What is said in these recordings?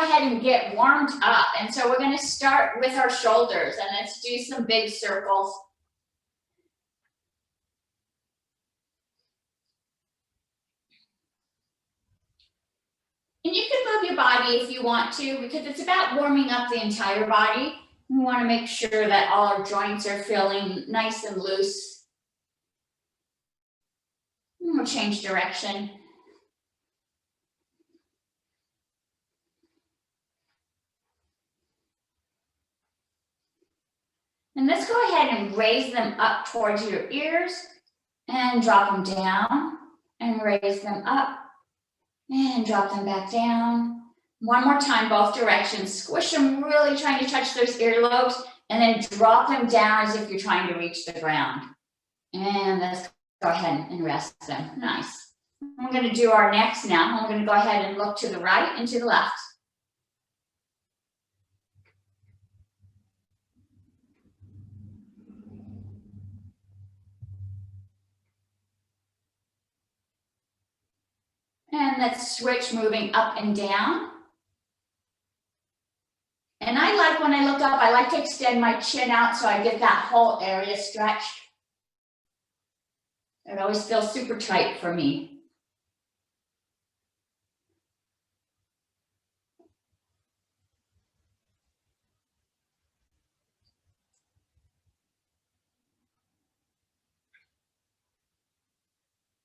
ahead and get warmed up. And so we're going to start with our shoulders, and let's do some big circles. And you can move your body if you want to, because it's about warming up the entire body. We want to make sure that all our joints are feeling nice and loose. And we'll change direction. And let's go ahead and raise them up towards your ears and drop them down and raise them up and drop them back down. One more time, both directions. Squish them, really trying to touch those earlobes, and then drop them down as if you're trying to reach the ground. And let's go ahead and rest them. Nice. We're going to do our next now. We're going to go ahead and look to the right and to the left. And let's switch, moving up and down. And I like, when I look up, I like to extend my chin out so I get that whole area stretched. It always feels super tight for me.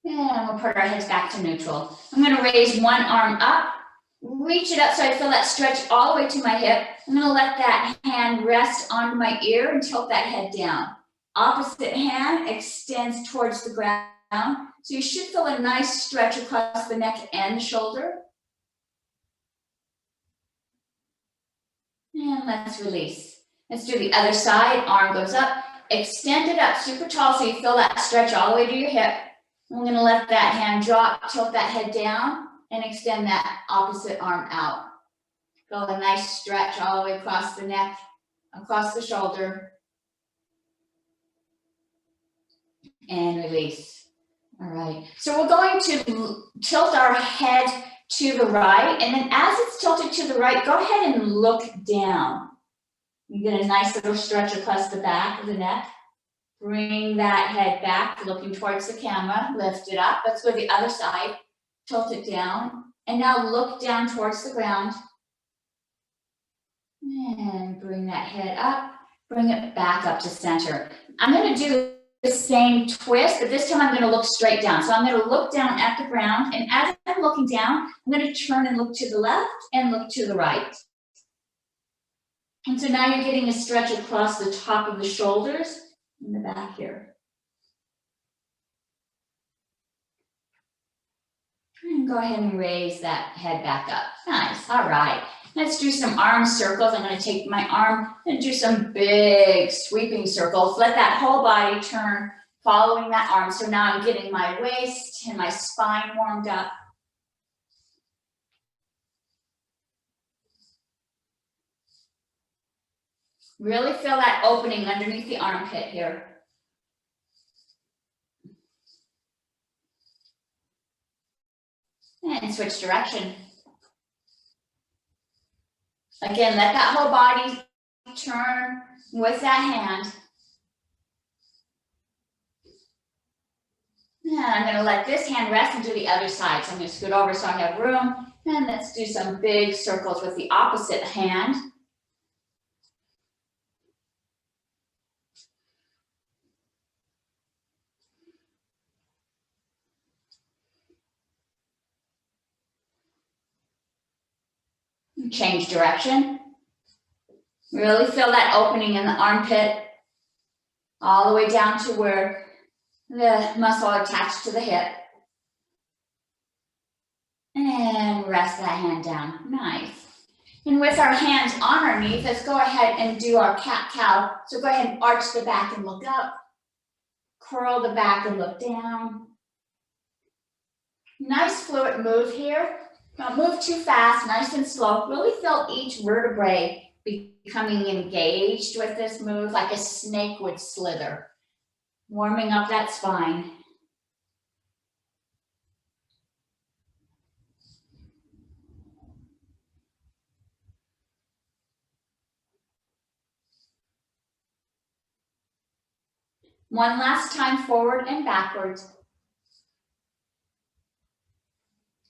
And we'll put our heads back to neutral. I'm going to raise one arm up, reach it up so I feel that stretch all the way to my hip. I'm going to let that hand rest on my ear and tilt that head down. Opposite hand extends towards the ground. So you should feel a nice stretch across the neck and the shoulder. And let's release. Let's do the other side. Arm goes up, extend it up super tall so you feel that stretch all the way to your hip. I'm going to let that hand drop, tilt that head down, and extend that opposite arm out. Feel a nice stretch all the way across the neck, across the shoulder. And release. All right. So we're going to tilt our head to the right, and then as it's tilted to the right, go ahead and look down. You get a nice little stretch across the back of the neck. Bring that head back, looking towards the camera, lift it up. Let's go to the other side, tilt it down, and now look down towards the ground. And bring that head up, bring it back up to center. I'm going to do the same twist, but this time I'm going to look straight down. So I'm going to look down at the ground, and as I'm looking down, I'm going to turn and look to the left and look to the right. And so now you're getting a stretch across the top of the shoulders in the back here. And go ahead and raise that head back up. Nice. All right. Let's do some arm circles. I'm going to take my arm and do some big sweeping circles. Let that whole body turn following that arm. So now I'm getting my waist and my spine warmed up. Really feel that opening underneath the armpit here. And switch direction. Again, let that whole body turn with that hand. And I'm going to let this hand rest and do the other side. So I'm going to scoot over so I have room. And let's do some big circles with the opposite hand. Change direction. Really feel that opening in the armpit all the way down to where the muscle attached to the hip. And rest that hand down. Nice. And with our hands on our knees, let's go ahead and do our cat-cow. So go ahead and arch the back and look up. Curl the back and look down. Nice fluid move here. Don't move too fast, nice and slow. Really feel each vertebrae becoming engaged with this move like a snake would slither. Warming up that spine. One last time, forward and backwards.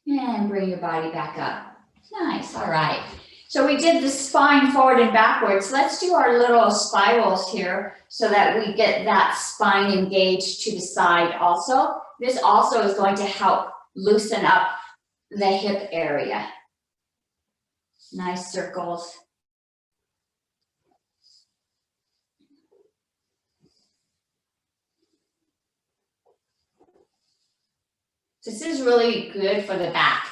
And bring your body back up. Nice, all right. So we did the spine forward and backwards. Let's do our little spirals here so that we get that spine engaged to the side also. This also is going to help loosen up the hip area. Nice circles. This is really good for the back.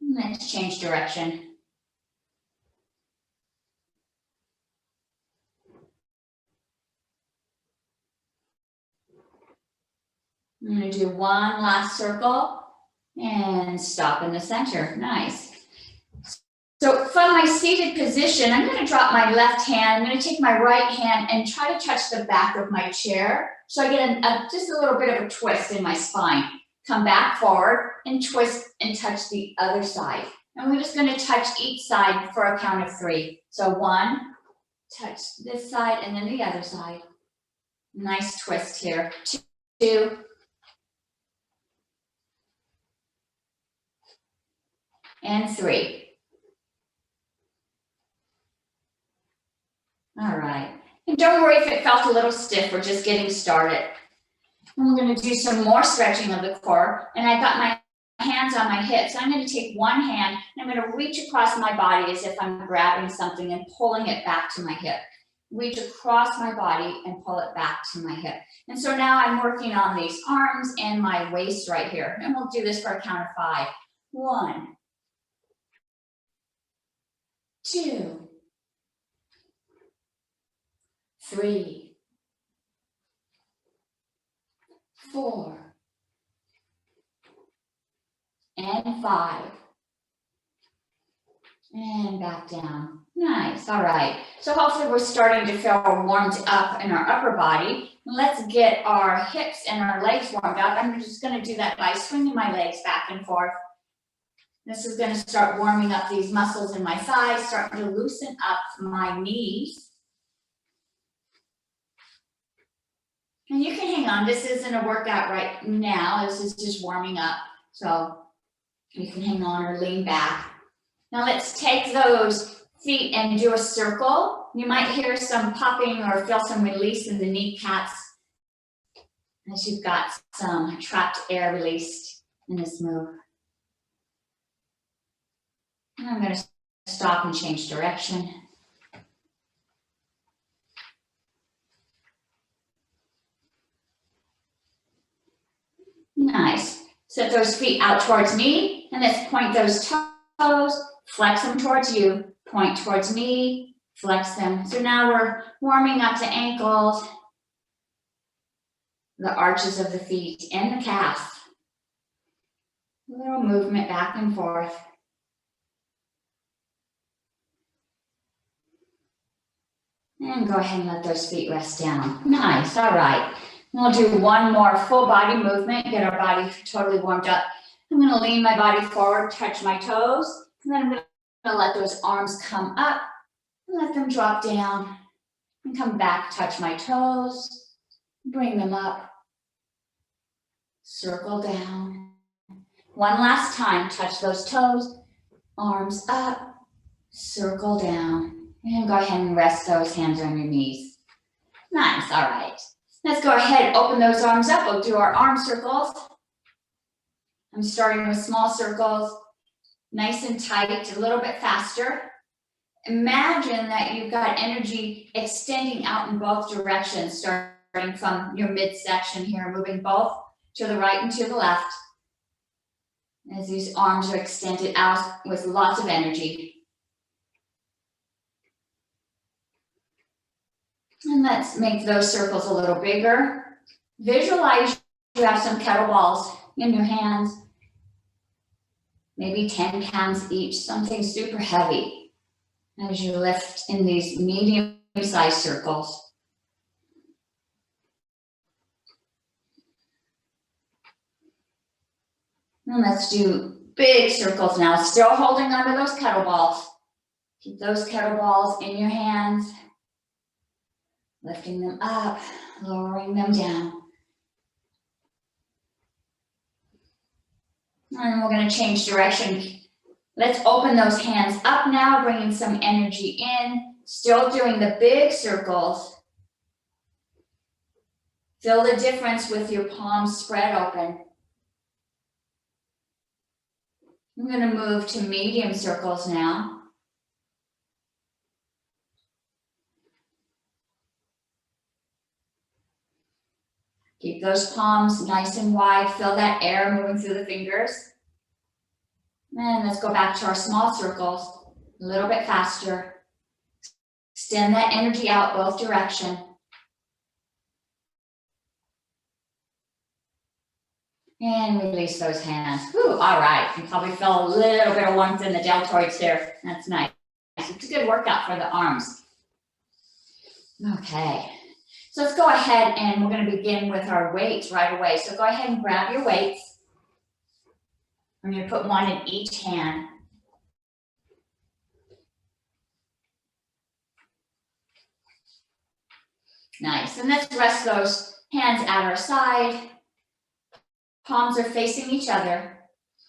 Let's change direction. I'm going to do one last circle and stop in the center. Nice. So from my seated position, I'm going to drop my left hand. I'm going to take my right hand and try to touch the back of my chair. So I get just a little bit of a twist in my spine. Come back forward and twist and touch the other side. And we're just going to touch each side for a count of 3. So 1, touch this side and then the other side. Nice twist here. 2, and 3. All right. And don't worry if it felt a little stiff, we're just getting started. And we're going to do some more stretching of the core. And I've got my hands on my hips. I'm going to take one hand and I'm going to reach across my body as if I'm grabbing something and pulling it back to my hip. Reach across my body and pull it back to my hip. And so now I'm working on these arms and my waist right here. And we'll do this for a count of 5. 1, 2, 3, 4, and 5. And back down. Nice, all right. So hopefully we're starting to feel warmed up in our upper body. Let's get our hips and our legs warmed up. I'm just gonna do that by swinging my legs back and forth. This is gonna start warming up these muscles in my thighs, starting to loosen up my knees. And you can hang on, this isn't a workout right now, this is just warming up. So you can hang on or lean back. Now let's take those feet and do a circle. You might hear some popping or feel some release in the kneecaps as you've got some trapped air released in this move. And I'm going to stop and change direction. Nice. Set those feet out towards me, and let's point those toes, flex them towards you, point towards me, flex them. So now we're warming up the ankles, the arches of the feet, and the calf. A little movement back and forth. And go ahead and let those feet rest down. Nice, all right. We'll do one more full body movement, get our body totally warmed up. I'm gonna lean my body forward, touch my toes, and then I'm gonna let those arms come up and let them drop down and come back, touch my toes, bring them up, circle down. One last time, touch those toes, arms up, circle down, and go ahead and rest those hands on your knees. Nice, all right. Let's go ahead, open those arms up. We'll do our arm circles. I'm starting with small circles, nice and tight, a little bit faster. Imagine that you've got energy extending out in both directions, starting from your midsection here, moving both to the right and to the left. As these arms are extended out with lots of energy. And let's make those circles a little bigger. Visualize you have some kettlebells in your hands, maybe 10 pounds each, something super heavy as you lift in these medium-sized circles. And let's do big circles now, still holding onto those kettlebells. Keep those kettlebells in your hands. Lifting them up, lowering them down. And we're going to change direction. Let's open those hands up now, bringing some energy in. Still doing the big circles. Feel the difference with your palms spread open. I'm going to move to medium circles now. Keep those palms nice and wide. Feel that air moving through the fingers. And let's go back to our small circles a little bit faster. Extend that energy out both directions. And release those hands. Whew, all right, you probably feel a little bit of warmth in the deltoids here. That's nice. It's a good workout for the arms. Okay, so let's go ahead and we're going to begin with our weights right away. So go ahead and grab your weights. I'm going to put one in each hand. Nice, and let's rest those hands at our side. Palms are facing each other.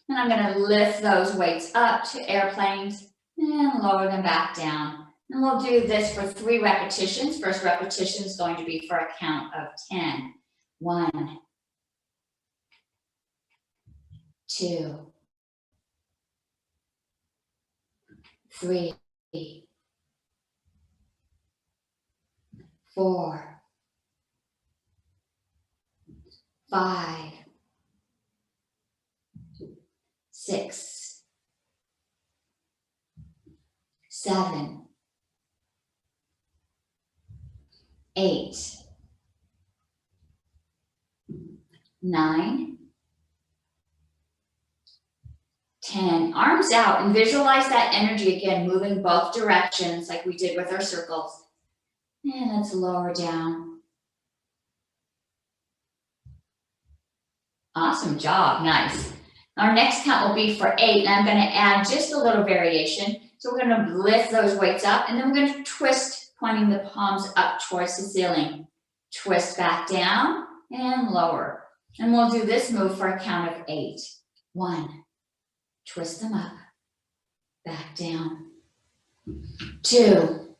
And I'm going to lift those weights up to airplanes and lower them back down. And we'll do this for 3 repetitions. First repetition is going to be for a count of 10. 1, 2, 3, 4, 5, 6, 7, 8, 9, 10. Arms out and visualize that energy again, moving both directions like we did with our circles. And let's lower down. Awesome job, nice. Our next count will be for 8, and I'm going to add just a little variation. So we're going to lift those weights up, and then we're going to twist, pointing the palms up towards the ceiling. Twist back down and lower. And we'll do this move for a count of 8. 1, twist them up, back down. 2,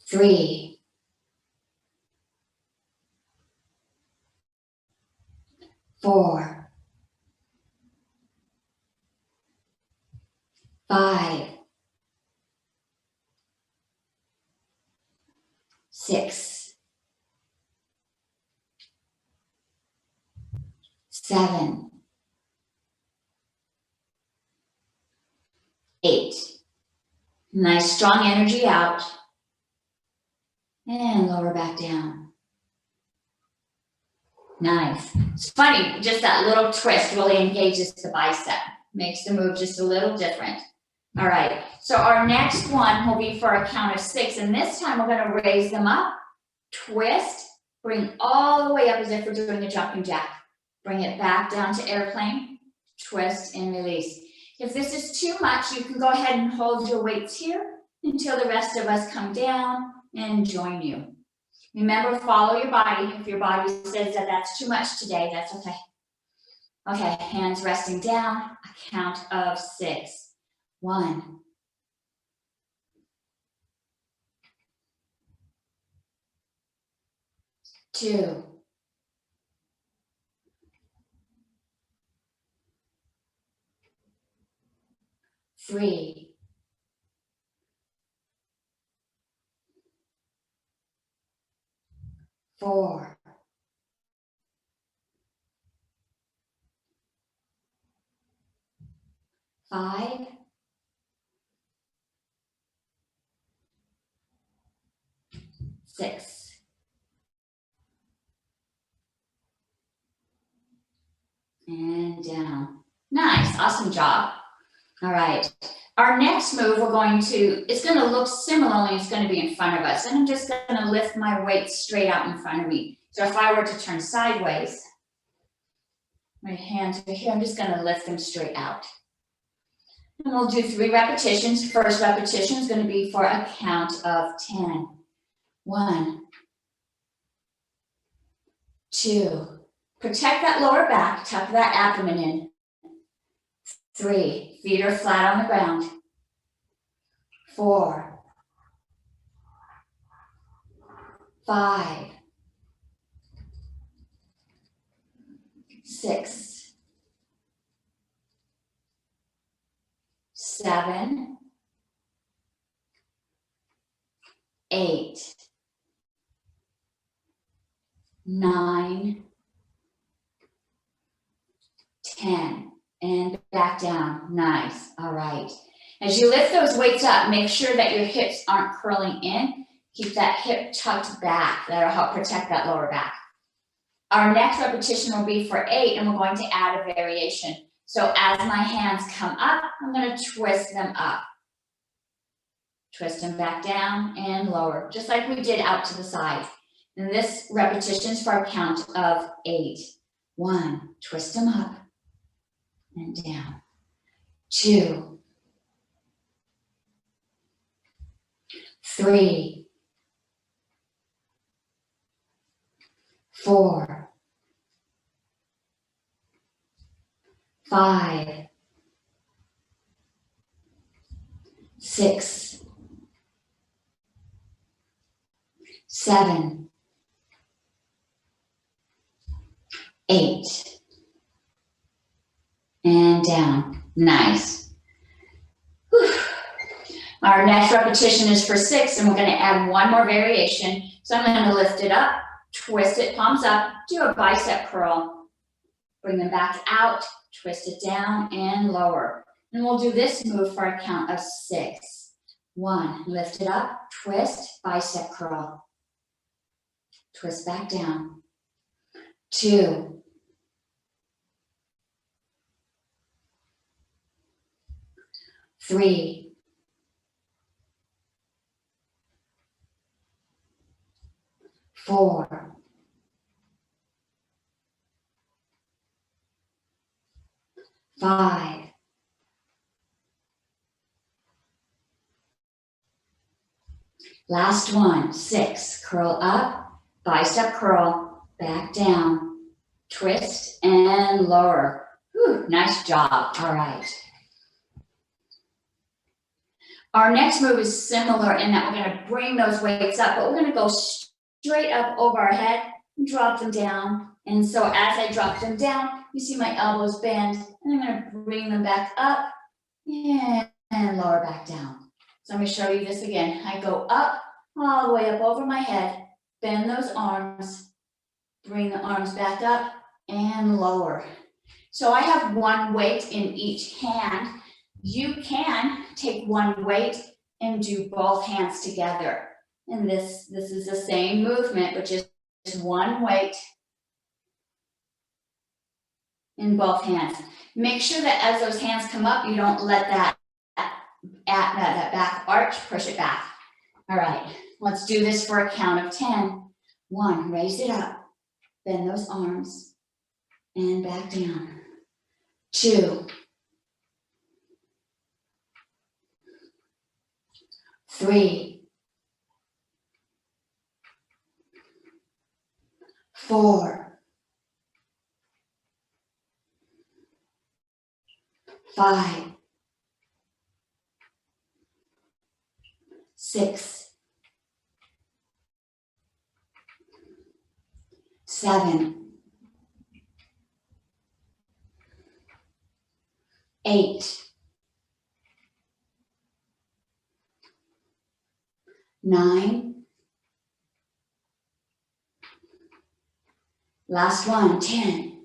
3, 4, 5, 6, 7, 8. Nice strong energy out. And lower back down. Nice. It's funny, just that little twist really engages the bicep. Makes the move just a little different. All right, so our next one will be for a count of 6, and this time we're going to raise them up, twist, bring all the way up as if we're doing a jumping jack. Bring it back down to airplane, twist and release. If this is too much, you can go ahead and hold your weights here until the rest of us come down and join you. Remember, follow your body. If your body says that that's too much today, that's okay. Okay, hands resting down, a count of 6. 1, 2, 3, 4, 5, 6, and down. Nice, awesome job. All right, our next move it's going to look similar, only it's going to be in front of us. And I'm just going to lift my weight straight out in front of me. So if I were to turn sideways, my hands are here, I'm just going to lift them straight out. And we'll do 3 repetitions. First repetition is going to be for a count of 10. 1, 2. Protect that lower back, tuck that abdomen in. 3, feet are flat on the ground. 4, 5, 6, 7, 8, 9, 10, and back down. Nice. All right. As you lift those weights up, make sure that your hips aren't curling in. Keep that hip tucked back. That'll help protect that lower back. Our next repetition will be for 8, and we're going to add a variation. So as my hands come up, I'm going to twist them up. Twist them back down and lower, just like we did out to the side. And this repetition is for a count of 8. 1, twist them up and down. 2, 3, 4, 5, 6, 7, 8, and down. Nice. Whew. Our next repetition is for 6, and we're going to add one more variation. So I'm going to lift it up, twist it, palms up, do a bicep curl. Bring them back out, twist it down and lower. And we'll do this move for a count of 6. 1, lift it up, twist, bicep curl. Twist back down. 2, 3, 4, 5, 6, curl up, bicep curl, back down, twist and lower. Whew, nice job. All right. Our next move is similar in that we're going to bring those weights up, but we're going to go straight up over our head and drop them down. And so as I drop them down, you see my elbows bend, and I'm going to bring them back up and lower back down. So I'm going to show you this again. I go up, all the way up over my head, bend those arms, bring the arms back up and lower. So I have one weight in each hand. You can take one weight and do both hands together. And this is the same movement, which is one weight in both hands. Make sure that as those hands come up, you don't let that back arch push it back. All right, let's do this for a count of 10. 1, raise it up, bend those arms, and back down. 2, 3, 4, 5, 6, 7, 8, 9, last one, 10,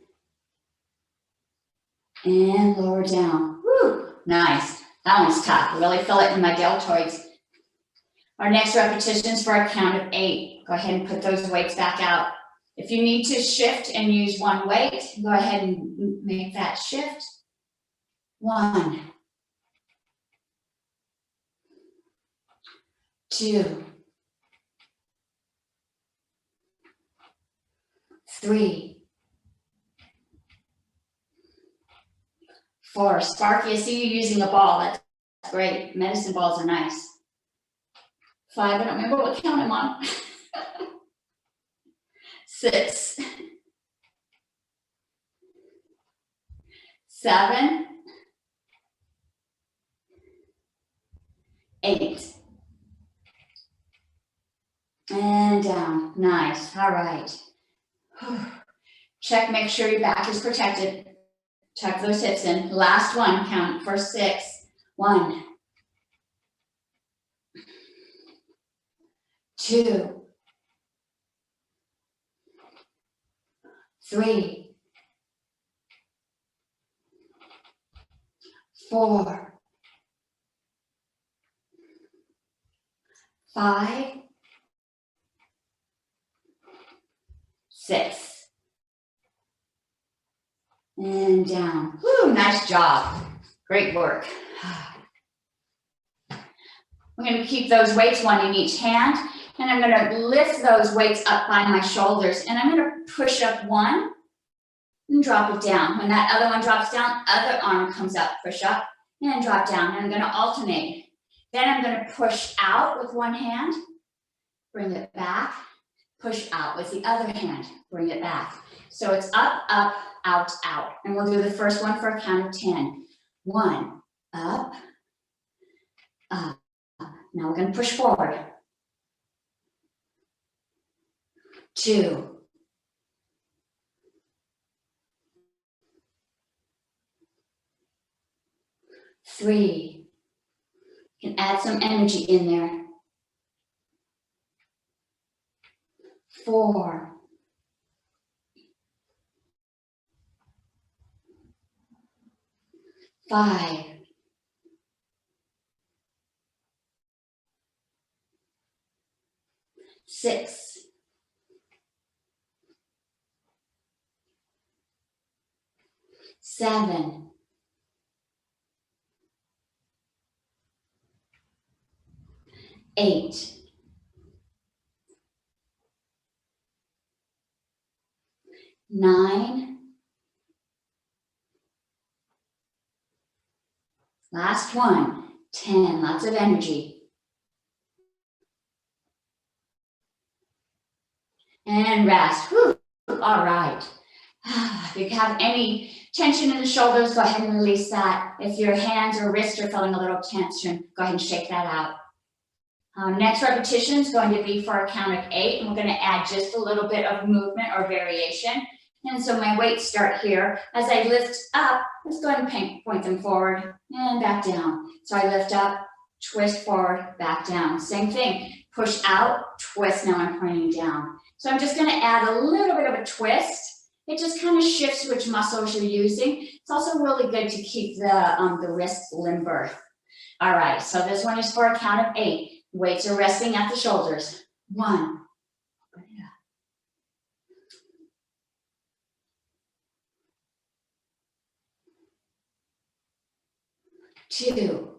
and lower down. Woo, nice. That one's tough. Really feel it in my deltoids. Our next repetition is for a count of 8. Go ahead and put those weights back out. If you need to shift and use one weight, go ahead and make that shift. 1, 2, 3, 4, Sparky, I see you using a ball. That's great. Medicine balls are nice. 5, I don't remember what count I'm on. 6, 7, 8. And down. Nice. All right. Check, make sure your back is protected. Tuck those hips in. Last one, count for 6. 1, 2, 3, 4, 5, 6. And down. Woo, nice job. Great work. We're going to keep those weights, one in each hand, and I'm going to lift those weights up by my shoulders, and I'm going to push up one and drop it down. When that other one drops down, other arm comes up, push up and drop down. And I'm going to alternate. Then I'm going to push out with one hand, bring it back, push out with the other hand, bring it back. So it's up, up, out, out. And we'll do the first one for a count of 10. 1, up, up. Now we're going to push forward. 2, 3. You can add some energy in there. 4, 5, 6, 7, 8, 9, last one, 10, lots of energy. And rest. Whew. All right. If you have any tension in the shoulders, go ahead and release that. If your hands or wrists are feeling a little tension, go ahead and shake that out. Next repetition is going to be for a count of 8, and we're going to add just a little bit of movement or variation. And so my weights start here. As I lift up, let's go ahead and point them forward and back down. So I lift up, twist forward, back down. Same thing, push out, twist, now I'm pointing down. So I'm just going to add a little bit of a twist. It just kind of shifts which muscles you're using. It's also really good to keep the wrists limber. All right, so this one is for a count of 8. Weights are resting at the shoulders. 1, 2,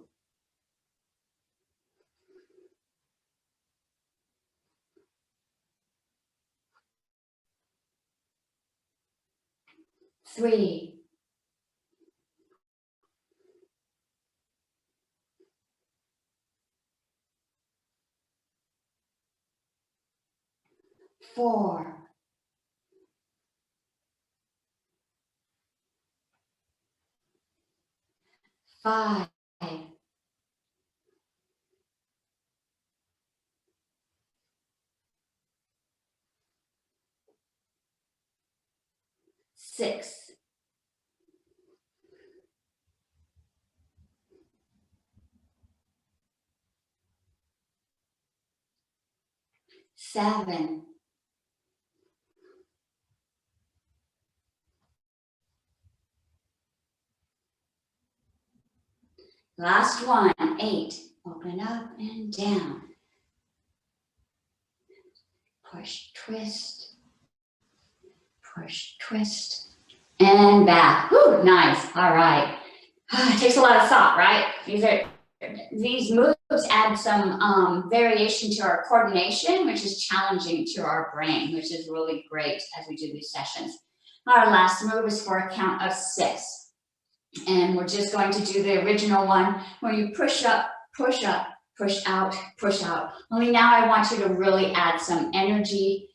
3, 4, 5, 6, 7, last one, 8. Open up and down. Push, twist, push, twist, and back. Whew, nice. All right. It takes a lot of thought, right? These moves add some variation to our coordination, which is challenging to our brain, which is really great as we do these sessions. Our last move is for a count of 6. And we're just going to do the original one where you push up, push out, push out. Only now I want you to really add some energy,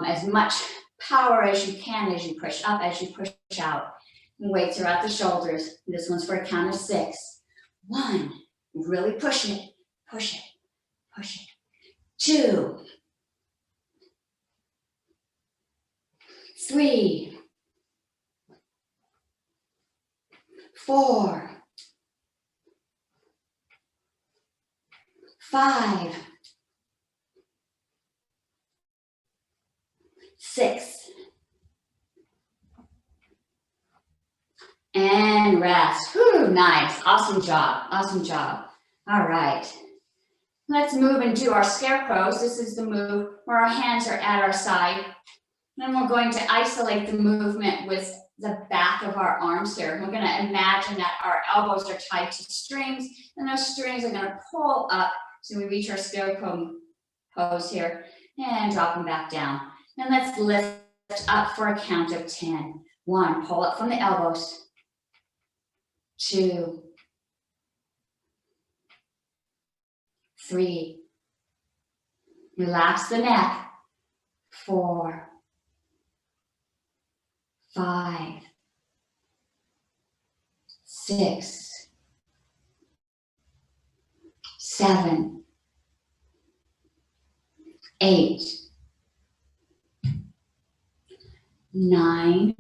as much power as you can as you push up, as you push out. And weight throughout the shoulders. This one's for a count of 6. 1, really push it, push it, push it. 2, 3, 4, 5, 6, and rest. Whew, nice. Awesome job. Awesome job. All right. Let's move and do our scarecrows. This is the move where our hands are at our side. Then we're going to isolate the movement with the back of our arms here. We're going to imagine that our elbows are tied to strings, and those strings are going to pull up so we reach our scarecrow pose here and drop them back down. And let's lift up for a count of 10. 1, pull up from the elbows. 2, 3, relax the neck. 4, 5, 6, 7, 8, 9,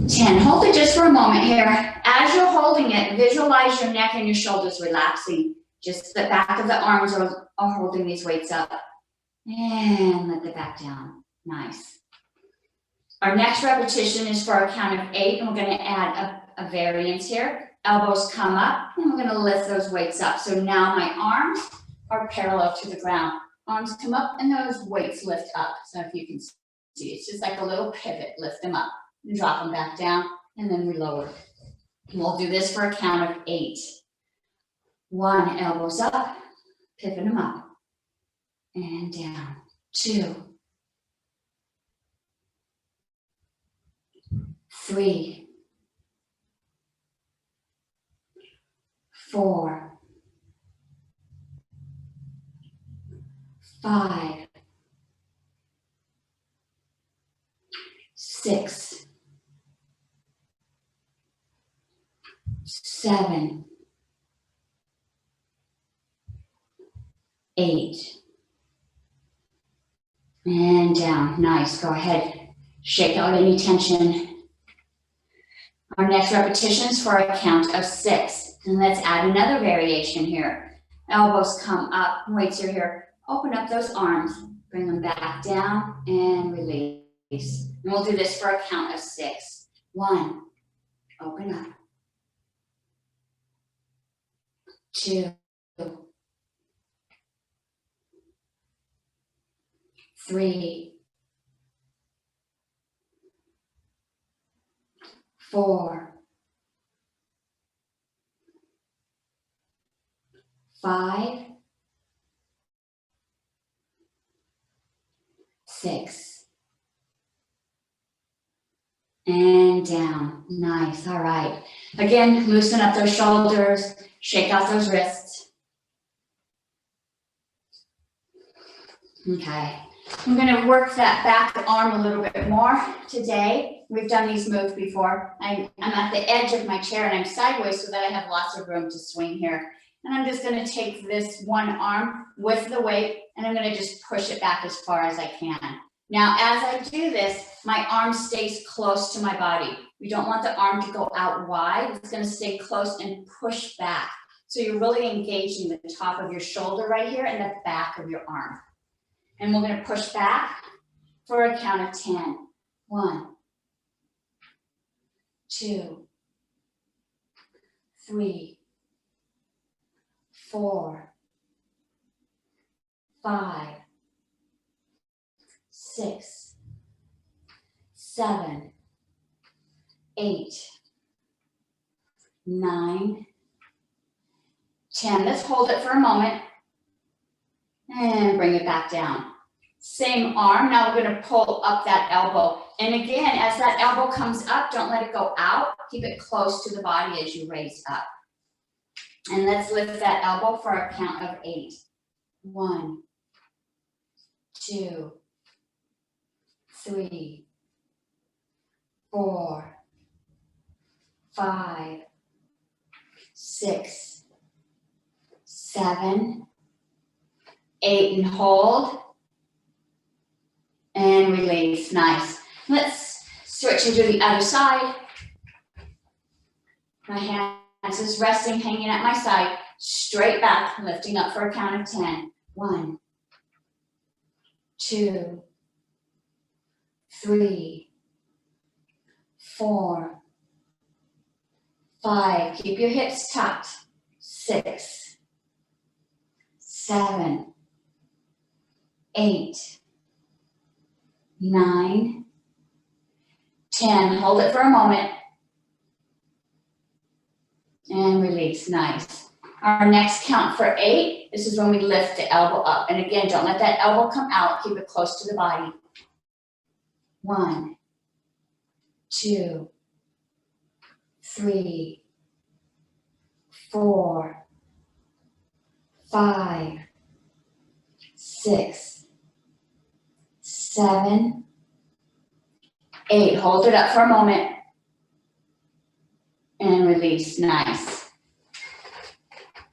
10. Hold it just for a moment here. As you're holding it, visualize your neck and your shoulders relaxing. Just the back of the arms are holding these weights up. And let the back down. Nice. Our next repetition is for a count of 8, and we're going to add a variance here. Elbows come up, and we're going to lift those weights up. So now my arms are parallel to the ground. Arms come up, and those weights lift up. So if you can see, it's just like a little pivot. Lift them up, and drop them back down, and then we lower. We'll do this for a count of 8. 1, elbows up, pivot them up, and down. 2, 3, 4, 5, 6, 7, 8, and down. Nice. Go ahead. Shake out any tension. Our next repetition is for a count of 6. And let's add another variation here. Elbows come up, weights are here. Open up those arms, bring them back down, and release. And we'll do this for a count of 6. 1, open up. 2, 3, 4, 5, 6, and down. Nice. All right. Again, loosen up those shoulders, shake out those wrists. Okay. I'm going to work that back arm a little bit more today. We've done these moves before. I'm at the edge of my chair and I'm sideways so that I have lots of room to swing here. And I'm just going to take this one arm with the weight and I'm going to just push it back as far as I can. Now, as I do this, my arm stays close to my body. We don't want the arm to go out wide. It's going to stay close and push back. So you're really engaging the top of your shoulder right here and the back of your arm. And we're going to push back for a count of 10. 1, 2, 3, 4, 5, 6, 7, 8, 9, 10. Let's hold it for a moment and bring it back down. Same arm. Now we're going to pull up that elbow And again, as that elbow comes up, don't let it go out. Keep it close to the body as you raise up. And let's lift that elbow for a count of 8. 1, 2, 3, 4, 5, 6, 7, 8, and hold. And release, nice. Let's switch into the other side. My hands is resting, hanging at my side, straight back, lifting up for a count of 10. 1, 2, 3, 4, 5. Keep your hips tucked. 6, 7, 8, 9, 10. Hold it for a moment. And release, nice. Our next count for 8, this is when we lift the elbow up. And again, don't let that elbow come out, keep it close to the body. 1, 2, 3, 4, 5, 6, 7, 8. Hold it up for a moment. And release, nice.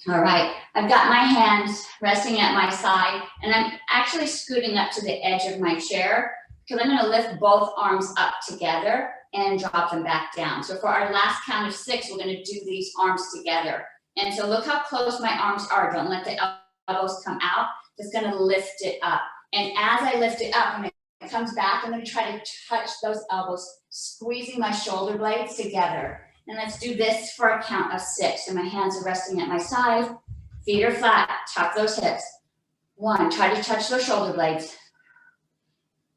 All right, I've got my hands resting at my side, and I'm actually scooting up to the edge of my chair because I'm gonna lift both arms up together and drop them back down. So for our last count of 6, we're gonna do these arms together. And so look how close my arms are. Don't let the elbows come out. Just gonna lift it up. And as I lift it up, when it comes back, I'm gonna try to touch those elbows, squeezing my shoulder blades together. And let's do this for a count of 6. So my hands are resting at my side, feet are flat, tuck those hips. 1, try to touch those shoulder blades.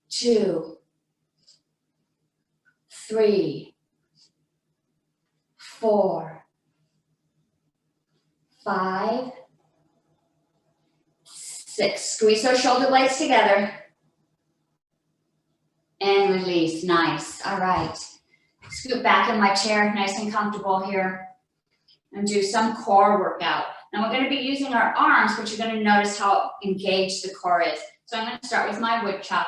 2, 3, 4, 5, 6. Squeeze those shoulder blades together. And release, nice. All right. Scoot back in my chair, nice and comfortable here, and do some core workout. Now we're going to be using our arms, but you're going to notice how engaged the core is. So I'm going to start with my wood chop,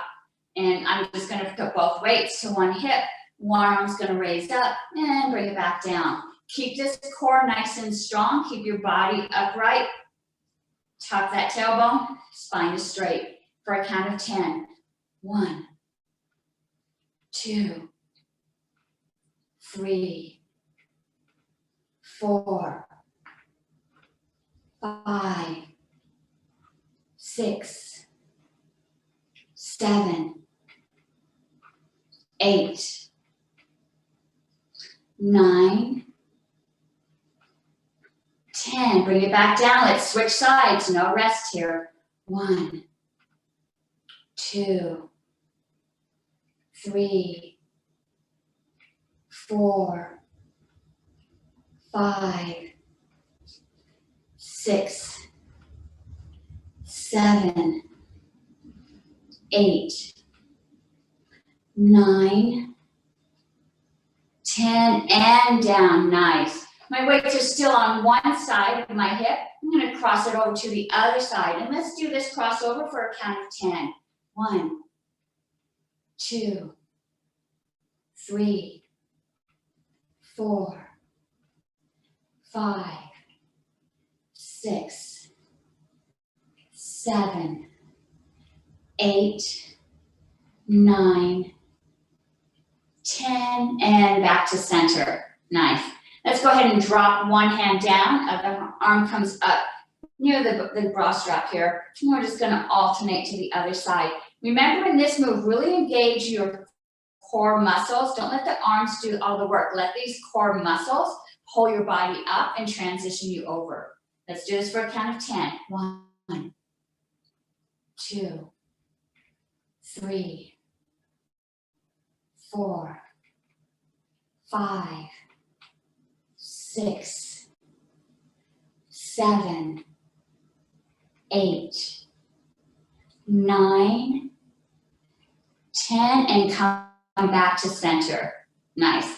and I'm just going to put both weights to one hip. One arm's going to raise up and bring it back down. Keep this core nice and strong. Keep your body upright. Tuck that tailbone, spine is straight for a count of 10. 1, 2, 3, 4, 5, 6, 7, 8, 9, 10. Bring it back down. Let's switch sides. No rest here. 1, 2, 3, 4, 5, 6, 7, 8, 9, 10, and down. Nice. My weights are still on one side of my hip. I'm going to cross it over to the other side. And let's do this crossover for a count of 10. 1, 2, 3, 4, 5, 6, 7, 8, 9, 10, and back to center. Nice. Let's go ahead and drop one hand down. The arm comes up near the bra strap here. And we're just going to alternate to the other side. Remember, in this move, really engage your core muscles. Don't let the arms do all the work. Let these core muscles pull your body up and transition you over. Let's do this for a count of 10. 1, 2, 3, 4, 5, 6, 7, 8, 9, 10, and come back to center. Nice.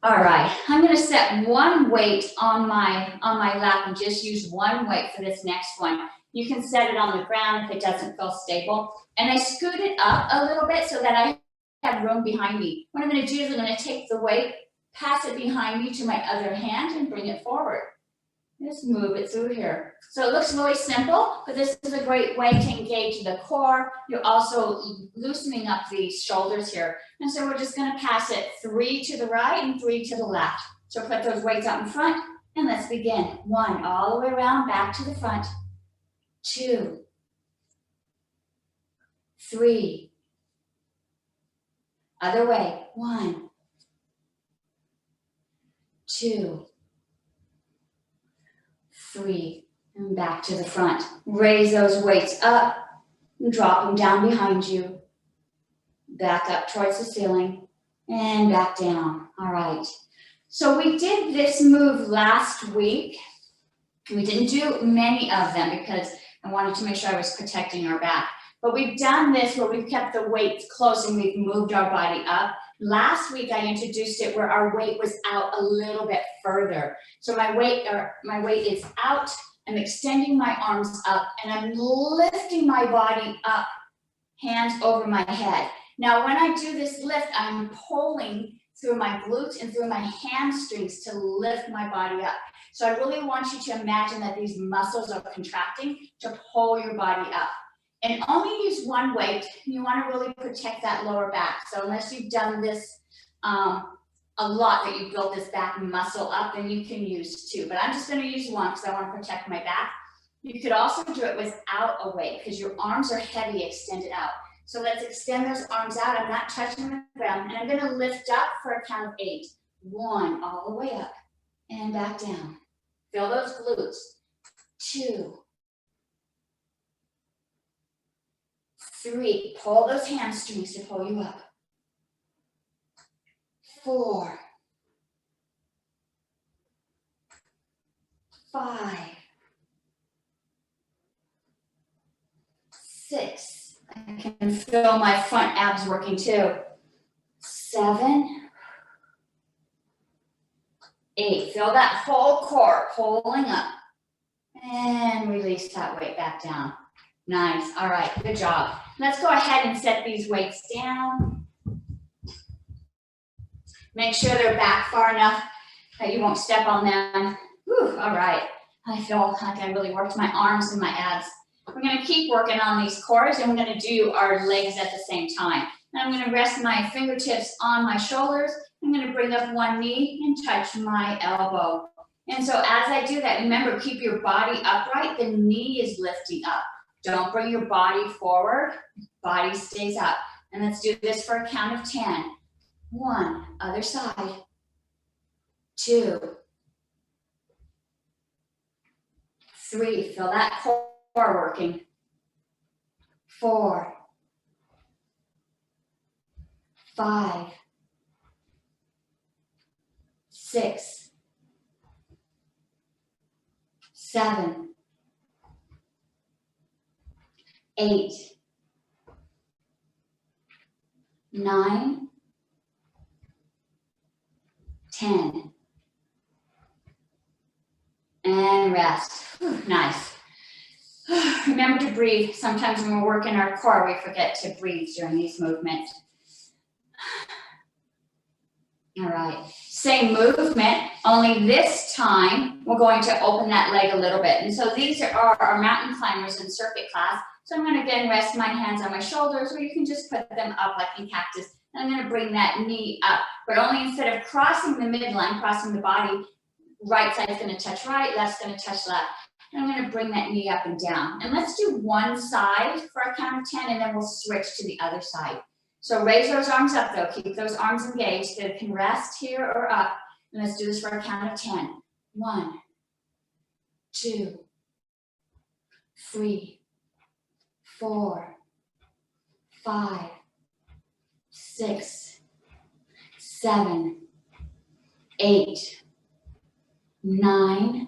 All right, I'm gonna set one weight on my lap and just use one weight for this next one. You can set it on the ground if it doesn't feel stable. And I scoot it up a little bit so that I have room behind me. What I'm gonna do is I'm gonna take the weight, pass it behind me to my other hand and bring it forward. Just move it through here. So it looks really simple, but this is a great way to engage the core. You're also loosening up the shoulders here. And so we're just gonna pass it 3 to the right and 3 to the left. So put those weights out in front and let's begin. 1, all the way around, back to the front. 2, 3. Other way. 1, 2, 3, and back to the front. Raise those weights up, and drop them down behind you. Back up towards the ceiling, and back down. All right. So we did this move last week. We didn't do many of them because I wanted to make sure I was protecting our back. But we've done this where we've kept the weights close and we've moved our body up. Last week I introduced it where our weight was out a little bit further. So my weight is out, I'm extending my arms up and I'm lifting my body up, hands over my head. Now when I do this lift, I'm pulling through my glutes and through my hamstrings to lift my body up. So I really want you to imagine that these muscles are contracting to pull your body up. And only use one weight. You want to really protect that lower back. So unless you've done this a lot, that you've built this back muscle up, then you can use 2. But I'm just going to use 1 because I want to protect my back. You could also do it without a weight because your arms are heavy extended out. So let's extend those arms out. I'm not touching the ground. And I'm going to lift up for a count of 8. 1, all the way up and back down. Feel those glutes. 2, 3, pull those hamstrings to pull you up. 4, 5, 6. I can feel my front abs working too. 7, 8. Feel that whole core pulling up. And release that weight back down. Nice. All right. Good job. Let's go ahead and set these weights down. Make sure they're back far enough that you won't step on them. Whew, all right. I feel like I really worked my arms and my abs. We're going to keep working on these cores and we're going to do our legs at the same time. And I'm going to rest my fingertips on my shoulders. I'm going to bring up one knee and touch my elbow. And so as I do that, remember, keep your body upright. The knee is lifting up. Don't bring your body forward. Body stays up. And let's do this for a count of 10. 1, other side. 2, 3, feel that core working. 4, 5, 6, 7, 8, 9, 10. And rest. Whew, nice. Remember to breathe. Sometimes when we're working our core, we forget to breathe during these movements. All right. Same movement, only this time we're going to open that leg a little bit. And so these are our mountain climbers in circuit class. So I'm going to again rest my hands on my shoulders, or you can just put them up like in cactus. And I'm going to bring that knee up, but only instead of crossing the midline, crossing the body, right side is going to touch right, left's going to touch left. And I'm going to bring that knee up and down. And let's do one side for a count of 10, and then we'll switch to the other side. So raise those arms up though, keep those arms engaged. They can rest here or up. And let's do this for a count of 10. 1, 2, 3, 4, 5, 6, 7, 8, 9,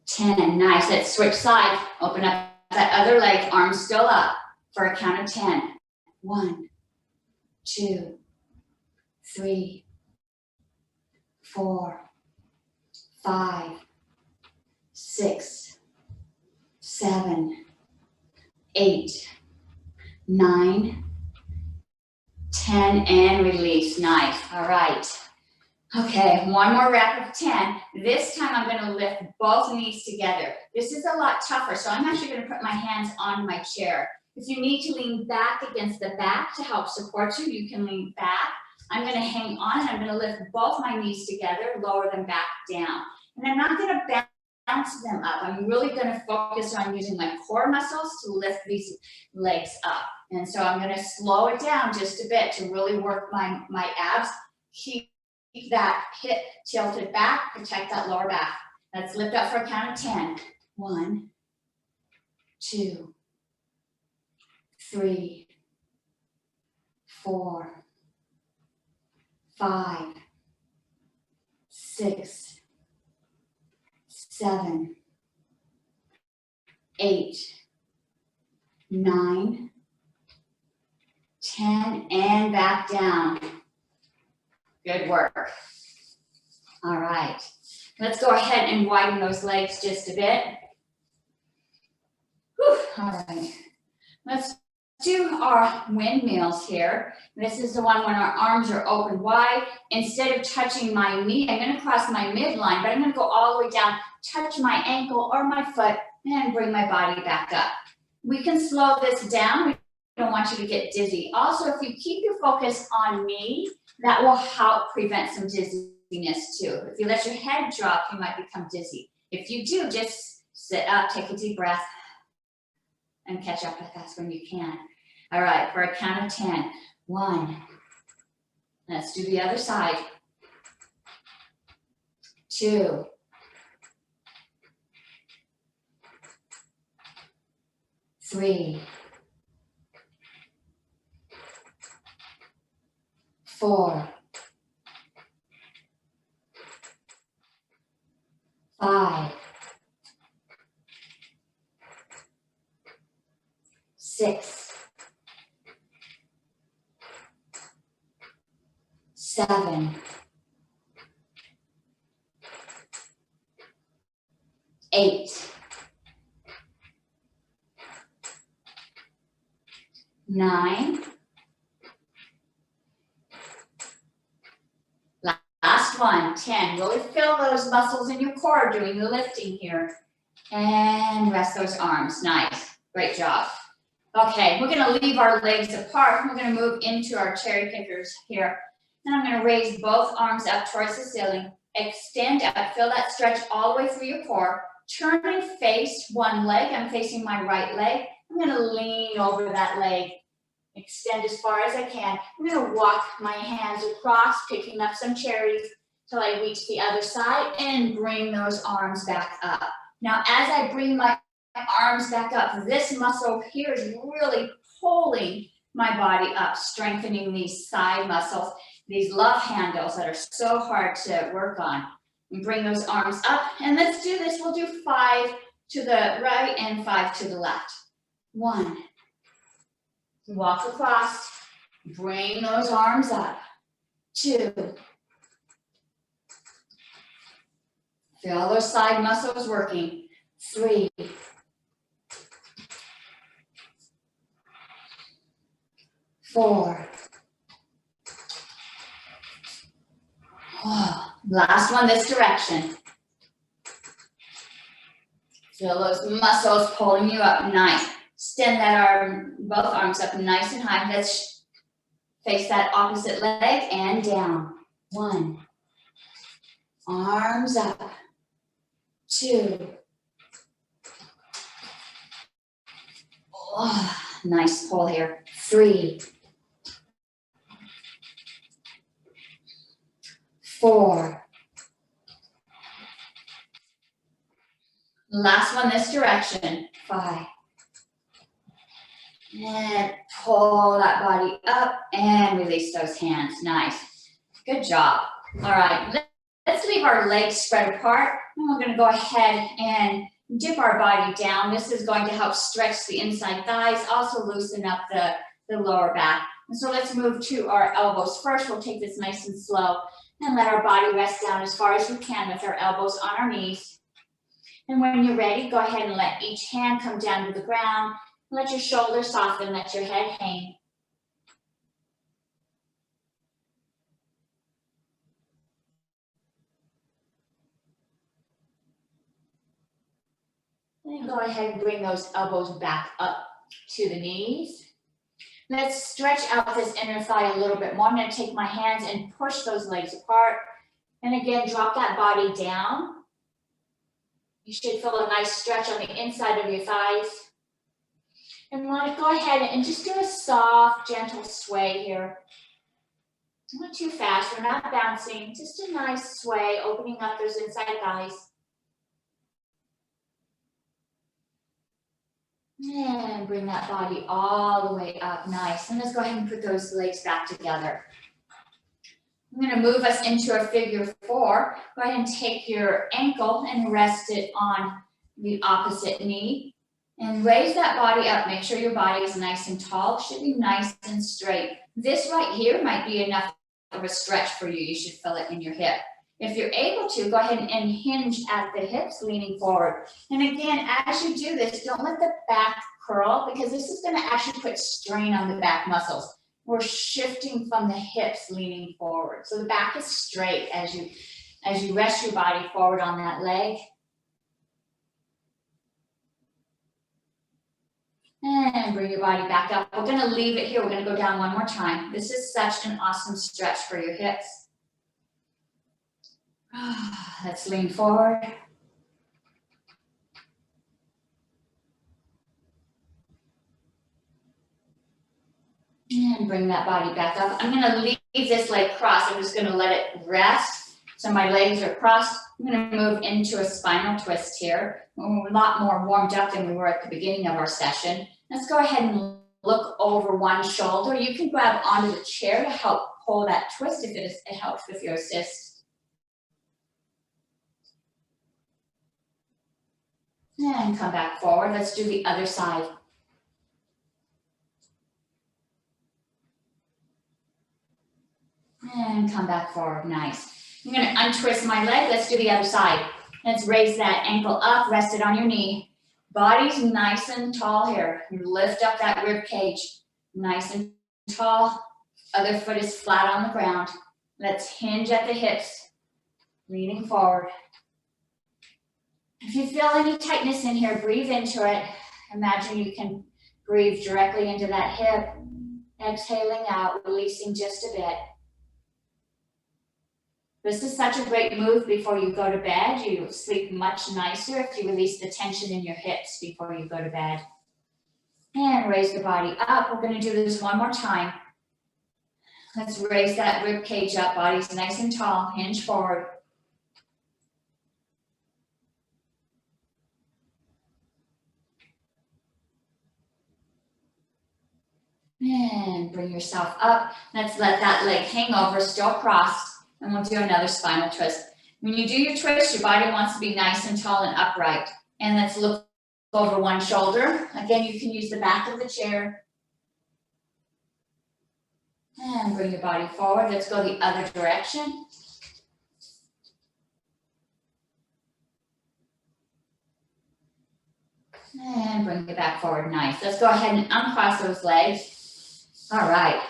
10. Nice. Let's switch sides. Open up that other leg, arms still up for a count of 10. 1, 2, 3, 4, 5, 6, 7, 8, 9, 10, and release. Nice. All right. Okay, one more rep of 10. This time I'm going to lift both knees together. This is a lot tougher, so I'm actually going to put my hands on my chair. If you need to lean back against the back to help support you, you can lean back. I'm going to hang on and I'm going to lift both my knees together, lower them back down. And I'm not going to bounce them up. I'm really going to focus on using my core muscles to lift these legs up. And so I'm going to slow it down just a bit to really work my abs. Keep that hip tilted back, protect that lower back. Let's lift up for a count of 10. 1, 2, 3, 4, 5, 6, 7, 8, 9, 10, and back down. Good work. All right. Let's go ahead and widen those legs just a bit. Whew. All right. Let's do our windmills here. This is the one when our arms are open wide. Instead of touching my knee, I'm going to cross my midline, but I'm going to go all the way down, touch my ankle or my foot, and bring my body back up. We can slow this down. We don't want you to get dizzy. Also, if you keep your focus on me, that will help prevent some dizziness too. If you let your head drop, you might become dizzy. If you do, just sit up, take a deep breath, and catch up with us when you can. All right, for a count of 10. 1. Let's do the other side. 2. 3. 4. 5. 6. 7. 8. 9. Last one, 10. Really feel those muscles in your core doing the lifting here. And rest those arms. Nice. Great job. Okay, we're going to leave our legs apart. We're going to move into our cherry pickers here. And I'm going to raise both arms up towards the ceiling. Extend up. Feel that stretch all the way through your core. Turn and face one leg. I'm facing my right leg. I'm going to lean over that leg. Extend as far as I can. I'm going to walk my hands across, picking up some cherries till I reach the other side and bring those arms back up. Now, as I bring my arms back up, this muscle here is really pulling my body up, strengthening these side muscles, these love handles that are so hard to work on. And bring those arms up, and let's do this. We'll do 5 to the right and 5 to the left. 1. Walk across, bring those arms up. 2. Feel those side muscles working. 3. 4. Oh, last one this direction. Feel those muscles pulling you up. Nice. Extend that arm, both arms up nice and high. Let's face that opposite leg and down. 1. Arms up. 2. Oh, nice pull here. 3. 4. Last one this direction. 5. And pull that body up and release those hands. Nice. Good job. All right. Let's leave our legs spread apart. And we're going to go ahead and dip our body down. This is going to help stretch the inside thighs, also loosen up the lower back. And so let's move to our elbows first. We'll take this nice and slow and let our body rest down as far as we can with our elbows on our knees. And when you're ready, go ahead and let each hand come down to the ground. Let your shoulders soften, let your head hang. Then go ahead and bring those elbows back up to the knees. Let's stretch out this inner thigh a little bit more. I'm going to take my hands and push those legs apart. And again, drop that body down. You should feel a nice stretch on the inside of your thighs. And want to go ahead and just do a soft, gentle sway here. Not too fast, we're not bouncing, just a nice sway, opening up those inside thighs. And bring that body all the way up, nice. And let's go ahead and put those legs back together. I'm going to move us into a figure four. Go ahead and take your ankle and rest it on the opposite knee. And raise that body up. Make sure your body is nice and tall. It should be nice and straight. This right here might be enough of a stretch for you. You should feel it in your hip. If you're able to, go ahead and hinge at the hips, leaning forward. And again, as you do this, don't let the back curl because this is going to actually put strain on the back muscles. We're shifting from the hips, leaning forward. So the back is straight as you rest your body forward on that leg. And bring your body back up. We're going to leave it here. We're going to go down one more time. This is such an awesome stretch for your hips. Let's lean forward. And bring that body back up. I'm going to leave this leg crossed. I'm just going to let it rest. So my legs are crossed. I'm going to move into a spinal twist here. We're a lot more warmed up than we were at the beginning of our session. Let's go ahead and look over one shoulder. You can grab onto the chair to help pull that twist if it helps with your assist. And come back forward. Let's do the other side. And come back forward, nice. I'm going to untwist my leg. Let's do the other side. Let's raise that ankle up, rest it on your knee. Body's nice and tall here. You lift up that rib cage, nice and tall. Other foot is flat on the ground. Let's hinge at the hips, leaning forward. If you feel any tightness in here, breathe into it. Imagine you can breathe directly into that hip. Exhaling out, releasing just a bit. This is such a great move before you go to bed. You sleep much nicer if you release the tension in your hips before you go to bed. And raise the body up. We're going to do this one more time. Let's raise that rib cage up. Body's nice and tall. Hinge forward. And bring yourself up. Let's let that leg hang over, still crossed. And we'll do another spinal twist. When you do your twist, your body wants to be nice and tall and upright. And let's look over one shoulder. Again, you can use the back of the chair. And bring your body forward. Let's go the other direction. And bring it back forward, nice. Let's go ahead and uncross those legs. All right.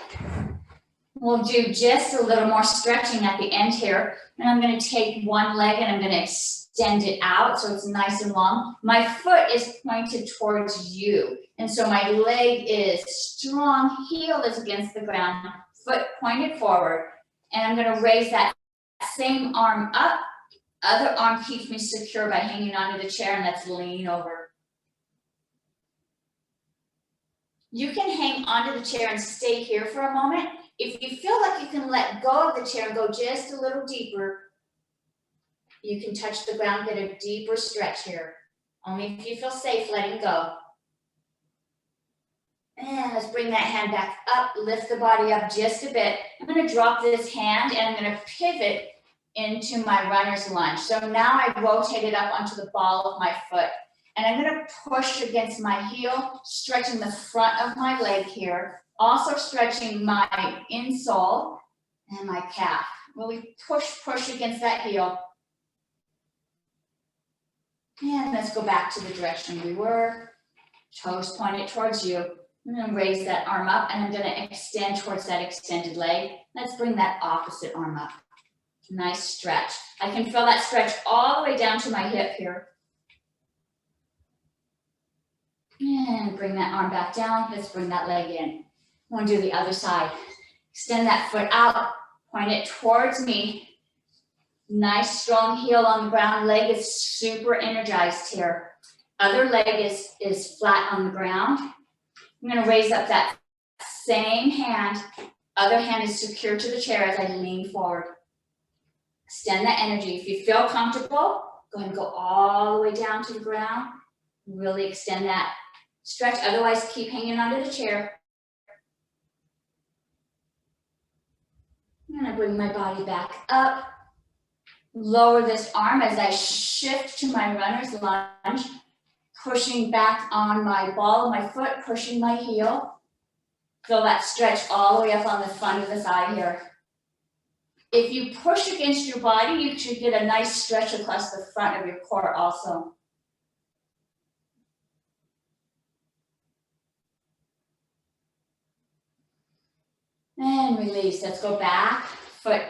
We'll do just a little more stretching at the end here. And I'm going to take one leg and I'm going to extend it out so it's nice and long. My foot is pointed towards you. And so my leg is strong, heel is against the ground, foot pointed forward. And I'm going to raise that same arm up. Other arm keeps me secure by hanging onto the chair, and let's lean over. You can hang onto the chair and stay here for a moment. If you feel like you can let go of the chair and go just a little deeper, you can touch the ground, get a deeper stretch here. Only if you feel safe letting go. And let's bring that hand back up, lift the body up just a bit. I'm going to drop this hand and I'm going to pivot into my runner's lunge. So now I rotate it up onto the ball of my foot. And I'm going to push against my heel, stretching the front of my leg here, Also stretching my insole and my calf. Really push against that heel. And let's go back to the direction we were. Toes pointed towards you. I'm going to raise that arm up and I'm going to extend towards that extended leg. Let's bring that opposite arm up. Nice stretch. I can feel that stretch all the way down to my hip here. And bring that arm back down. Let's bring that leg in. I want to do the other side. Extend that foot out. Point it towards me. Nice strong heel on the ground. Leg is super energized here. Other leg is flat on the ground. I'm going to raise up that same hand. Other hand is secure to the chair as I lean forward. Extend that energy. If you feel comfortable, go ahead and go all the way down to the ground. Really extend that stretch. Otherwise, keep hanging onto the chair. I'm going to bring my body back up. Lower this arm as I shift to my runner's lunge. Pushing back on my ball of my foot, pushing my heel. Feel that stretch all the way up on the front of the thigh here. If you push against your body, you should get a nice stretch across the front of your core also. And release. Let's go back. Foot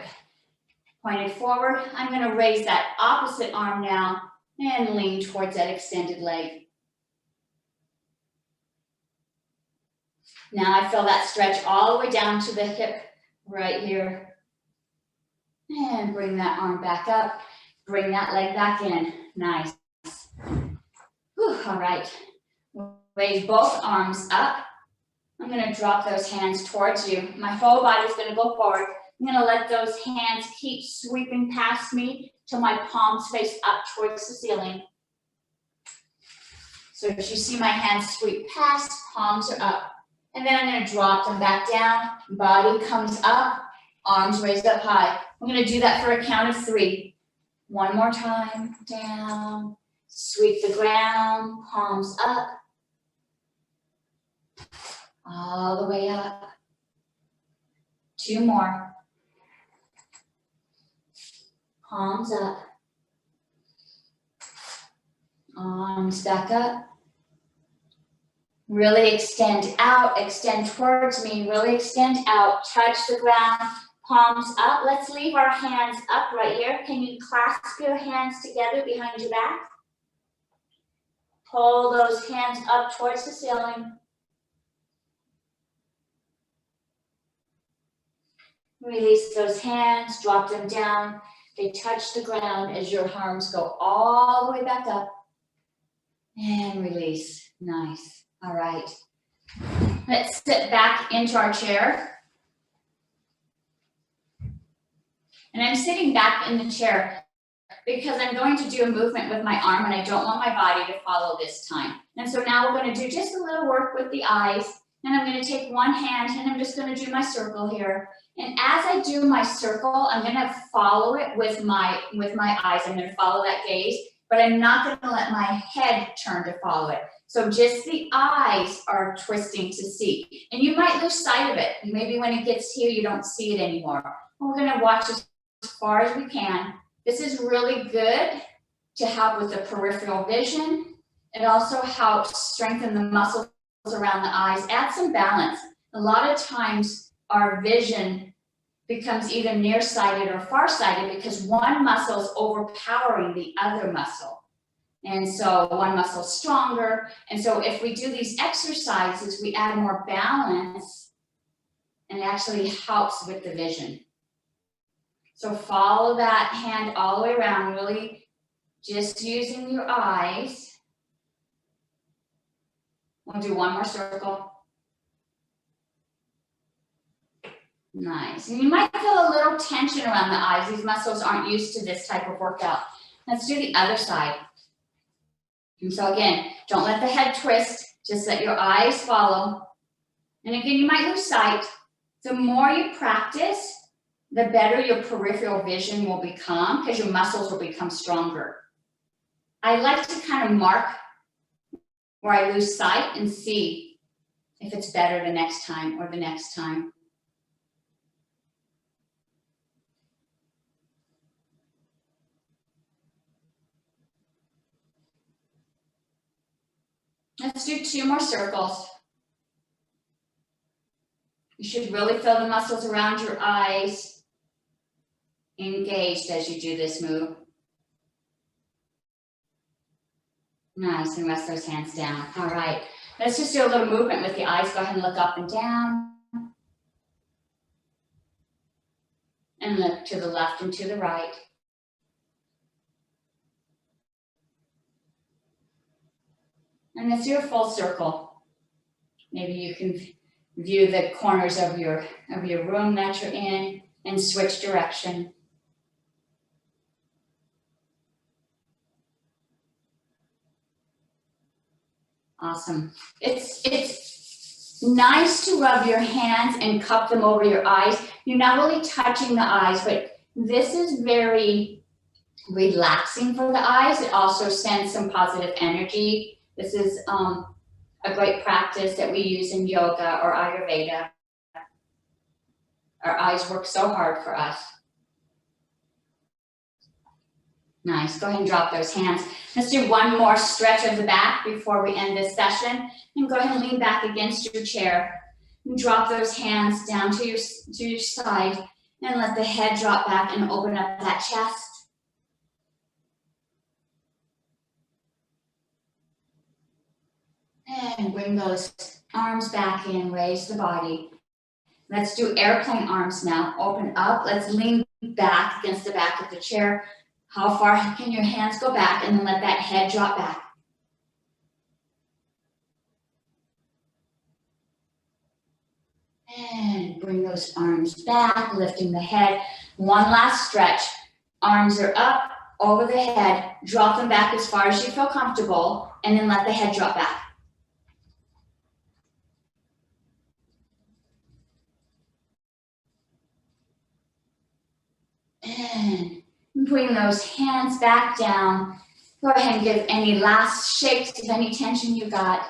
pointed forward. I'm going to raise that opposite arm now and lean towards that extended leg. Now I feel that stretch all the way down to the hip right here. And bring that arm back up. Bring that leg back in. Nice. Whew, all right. Raise both arms up. I'm going to drop those hands towards you. My whole body is going to go forward. I'm going to let those hands keep sweeping past me till my palms face up towards the ceiling. So as you see my hands sweep past, palms are up. And then I'm going to drop them back down. Body comes up, arms raised up high. I'm going to do that for a count of 3. One more time, down, sweep the ground, palms up, all the way up. 2 more. Palms up, arms back up. Really extend out, extend towards me, really extend out, touch the ground, palms up. Let's leave our hands up right here. Can you clasp your hands together behind your back? Pull those hands up towards the ceiling. Release those hands, drop them down. They touch the ground as your arms go all the way back up. And release. Nice. All right, let's sit back into our chair. And I'm sitting back in the chair because I'm going to do a movement with my arm and I don't want my body to follow this time. And so now we're going to do just a little work with the eyes. And I'm going to take one hand and I'm just going to do my circle here. And as I do my circle, I'm going to follow it with my eyes. I'm going to follow that gaze, but I'm not going to let my head turn to follow it. So just the eyes are twisting to see. And you might lose sight of it. Maybe when it gets here, you don't see it anymore. We're going to watch as far as we can. This is really good to help with the peripheral vision. It also helps strengthen the muscles around the eyes, add some balance. A lot of times our vision becomes either nearsighted or farsighted because one muscle is overpowering the other muscle. And so one muscle is stronger. And so if we do these exercises, we add more balance and it actually helps with the vision. So follow that hand all the way around, really just using your eyes. We'll do one more circle. Nice. And you might feel a little tension around the eyes. These muscles aren't used to this type of workout. Let's do the other side. And so again, don't let the head twist, just let your eyes follow. And again, you might lose sight. The more you practice, the better your peripheral vision will become because your muscles will become stronger. I like to kind of mark where I lose sight and see if it's better the next time or the next time. Let's do 2 more circles. You should really feel the muscles around your eyes engaged as you do this move. Nice, and rest those hands down. All right, let's just do a little movement with the eyes. Go ahead and look up and down. And look to the left and to the right. And let's do a full circle. Maybe you can view the corners of your room that you're in and switch direction. Awesome. It's nice to rub your hands and cup them over your eyes. You're not really touching the eyes, but this is very relaxing for the eyes. It also sends some positive energy. This is a great practice that we use in yoga or Ayurveda. Our eyes work so hard for us. Nice, go ahead and drop those hands. Let's do one more stretch of the back before we end this session. And go ahead and lean back against your chair. And drop those hands down to your side and let the head drop back and open up that chest. And bring those arms back in, raise the body. Let's do airplane arms now. Open up, let's lean back against the back of the chair. How far can your hands go back, and then let that head drop back. And bring those arms back, lifting the head. One last stretch. Arms are up, over the head. Drop them back as far as you feel comfortable, and then let the head drop back. And bring those hands back down. Go ahead and give any last shakes of any tension you got.